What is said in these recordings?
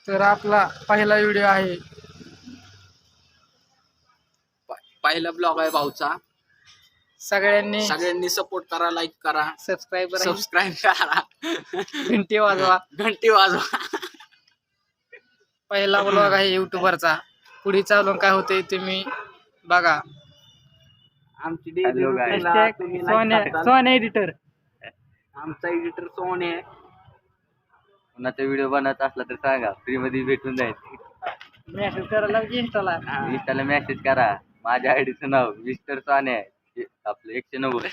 तर आपला पहिला व्हिडिओ आहे, पहिला ब्लॉग आहे भाऊचा. सगळ्यांनी सपोर्ट करा, लाईक करा, सबस्क्राईब करा, घंटी वाजवा. घंटी वाजवा. पहिला ब्लॉग आहे युट्यूबरचा. पुढे चालून काय होते तुम्ही बघा. आमची सोन्या एडिटर, आमचा एडिटर सोने आहे. कुणाचा व्हिडिओ बनवत असला तर सांगा, फ्री मध्ये भेटून जाईल. मेसेज करायला इंस्टाला. इंस्टाला मेसेज करा. माझ्या आयडीचं नाव मिस्टर सोने आहे, आपलं 190.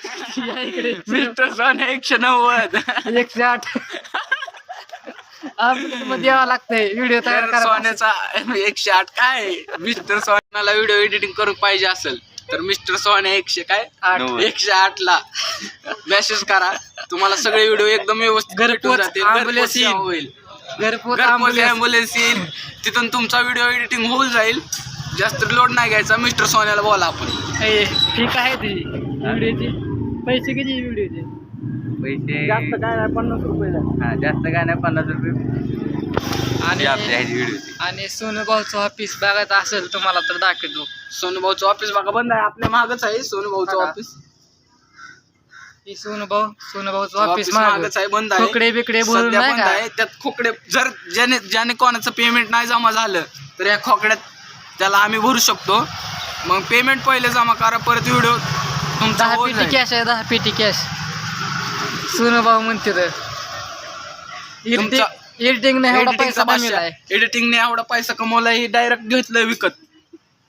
मिस्टर सोने 190. 108 मध्ये यावं लागतंय व्हिडिओ तयार करा. सोन्याचा 108 काय. मिस्टर सोन्याला व्हिडिओ एडिटिंग करून पाहिजे असेल तर मिस्टर सोन्या 108 ला मेसेज करा. तुम्हाला सगळे व्हिडिओ एकदम व्यवस्थित घरपोच जातील. ambulance येईल. होईल. घरपोच ॲम्ब्युलन्स येईल. तिथून तुमचा व्हिडिओ एडिटिंग होऊन जाईल. जास्त लोड नाही घ्यायचा. मिस्टर सोन्याला बोला आपण. ठीक आहे ती व्हिडिओची. पैसे किती व्हिडिओचे? पैसे जास्त काय नाही, 50 रुपये. हा, जास्त काय नाही, 50 रुपये. आणि आपल्या व्हिडिओची. आणि सोनू भाऊचं ऑफिस बघायचं असेल तुम्हाला तर दाखवतो. सोनू भाऊचं ऑफिस बघा, बंद आहे. आपल्या मागच आहे सोनू भाऊचं बघा. ऑफिस. ही सोनू भाऊचं ऑफिस ऑफिस मागच आहे, बंद आहे. खोकडे बिकडे बोलून सध्या नाही बंद का? आहे. त्यात खोकडे जर ज्याने कोणाचं पेमेंट नाही जमा झालं तर या खोकड्यात त्याला आम्ही भरू शकतो. मग पेमेंट पहिले जमा करा, परत व्हिडिओ तुमचा 10 होऊन पेटी जाईल. कॅश आहे, 10 पेटी कॅश. सोनू भाऊ म्हणते तर तुमचा एडिटिंग नाही एवढा पैसा कमविलाय. एडिटिंगने एवढा पैसा कमवला. ही डायरेक्ट घेतलं विकत.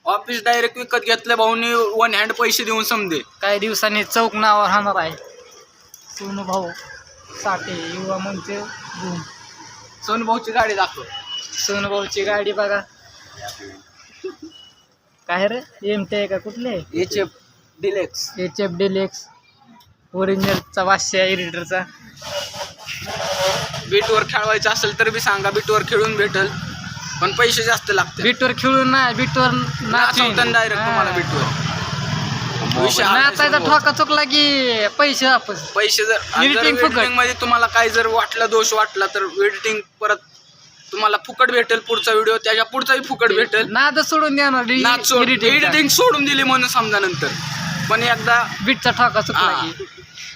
ऑफिस डायरेक्ट विकत घेतलं भाऊनी, 1 हँड पैसे देऊन समजे. काही दिवसांनी चौक नावावर राहणार आहे सोनू भाऊ साठे युवा मंच बूम. सोनू भाऊची गाडी दाखव. सोनू भाऊची गाडी बघा. काय रे, एमटी आहे का कुठले? HF deluxe. HF डिलेक्स ओरिजिनलचा वास्य एडिटरचा. बीटवर खेळवायचं असेल तर बी सांगा, बीटवर खेळून भेटल, पण पैसे जास्त लागतात. बीटवर खेळून नाही, बीटवर नाचवतात डायरेक्ट तुम्हाला बीटवर. विषय हा नाही नाचायचा सोनू भाऊ. ठोका चुकला की पैसे वापस. पैसे जर Editing फुकट. एडिटिंग मध्ये तुम्हाला काय जर वाटलं, दोष वाटला, तर एडिटिंग परत तुम्हाला फुकट भेटेल. पुढचा व्हिडिओ त्याच्या पुढचाही फुकट भेटेल. नाद सोडून देणार एडिटिंग सोडून दिली म्हणून समजा नंतर. पण एकदा बीटचा ठोका चुकला हा.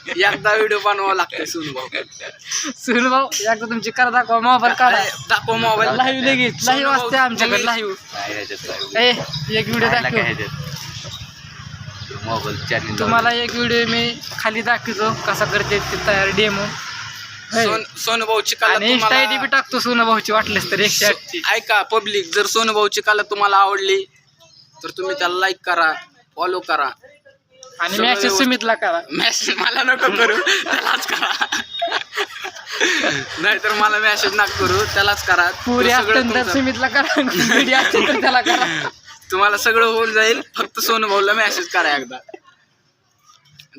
की एकदा व्हिडिओ बनवावा लागतो सोनू भाऊ. सोनू भाऊ एकदा तुमची करा दाखवा, मोबाईल काढा, दाखव मोबाईल. लाईव्ह लगेच लाईव्ह असते आमच्याकडे लाईव्ह. नाही ह्याच्यात एक व्हिडिओ काय दाखव ह्याच्यात मोबाईल चार्जिंग. तुम्हाला. एक व्हिडिओ मी खाली दाखवतो कसा करते ते तयार डेमो. सोनू भाऊची कला आणि इंस्टा आयडी बी तुम्हाला टाकतो सोनू भाऊची वाटलेस तर 108 ची. ऐका पब्लिक, जर सोनू भाऊची कला तुम्हाला आवडली तर तुम्ही त्याला लाईक करा, फॉलो करा. आणि सगळं मॅसेज व्यवस्थित. सुमितला करा. मेसेज मला नको करू, त्यालाच करा. नाहीतर मला मेसेज नका करू, त्यालाच करा. पुरी तो सगळं असतं तर तुमचं- सुमितला करा, व्हिडिओ असेल तर त्याला करा. तुम्हाला सगळं होऊन जाईल. फक्त सोनू भाऊला मेसेज करा एकदा.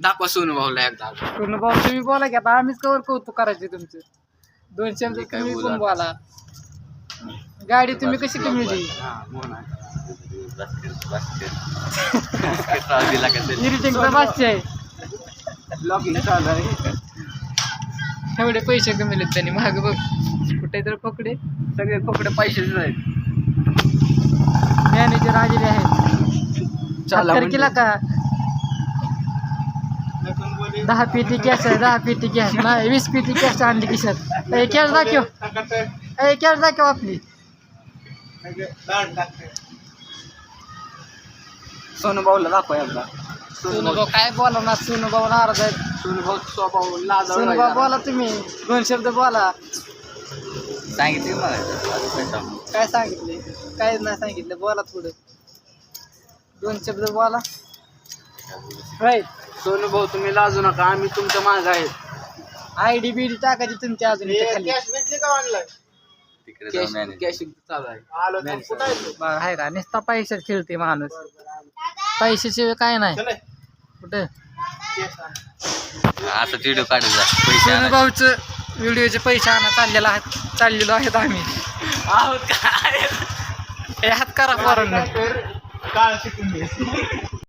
दाखवा सोनू भाऊला एकदा. सोनू भाऊ तुम्ही बोला की आता आम्हीच कवर कौतुक करायचे तुमचं. 2 शब्द काय तुम्ही बोला. पण बोला. गाडी तुम्ही कशी कमी दिली? एडिटिंगचा भाष्य आहे. ब्लॉगिंग चालू आहे. एवढे पैसे कमीले त्यांनी महाग बघ. कुठे तर खोकडे सगळे खोकडे पैसेच आहेत. मॅनेजर आलेले आहेत. चला तारखेला का 10 पेटी कॅश आहे, 10 पेटी कॅश नाही, 20 पेटी कॅश आणली खिशात. कॅश दाखव, कॅश दाखव आपली. सोनू भाऊला दाखवा एकदा. सोनू भाऊ काय बोला ना, सोनू भाऊ नाराज आहेत. सोनू भाऊ स्वभाव लाज सोनू भाऊ बोला तुम्ही 2 शब्द बोला. सांगितले मला. काय सांगितले? काय नाही सांगितलं, बोला थोडं. 2 शब्द बोला. राईट. सोनू भाऊ तुम्ही लाजू नका, आम्ही तुमच्या माग आहेत. आयडी बीडी टाकायची तुमची अजून इथे खाली. तिकडे जाऊन मॅनेज. कॅश चालू आहे. बघा आहे का, नुसता पैशात खेळते माणूस. पैशाशिवाय काय नाही कुठं. आता व्हिडिओ काढायचा पैसे सोनू आणायचे. भाऊचं व्हिडिओचे पैसे आणा चाललेलो आहेत आम्ही. आहोत काय? हे हात करा पोरांना. काळ शिकून घे.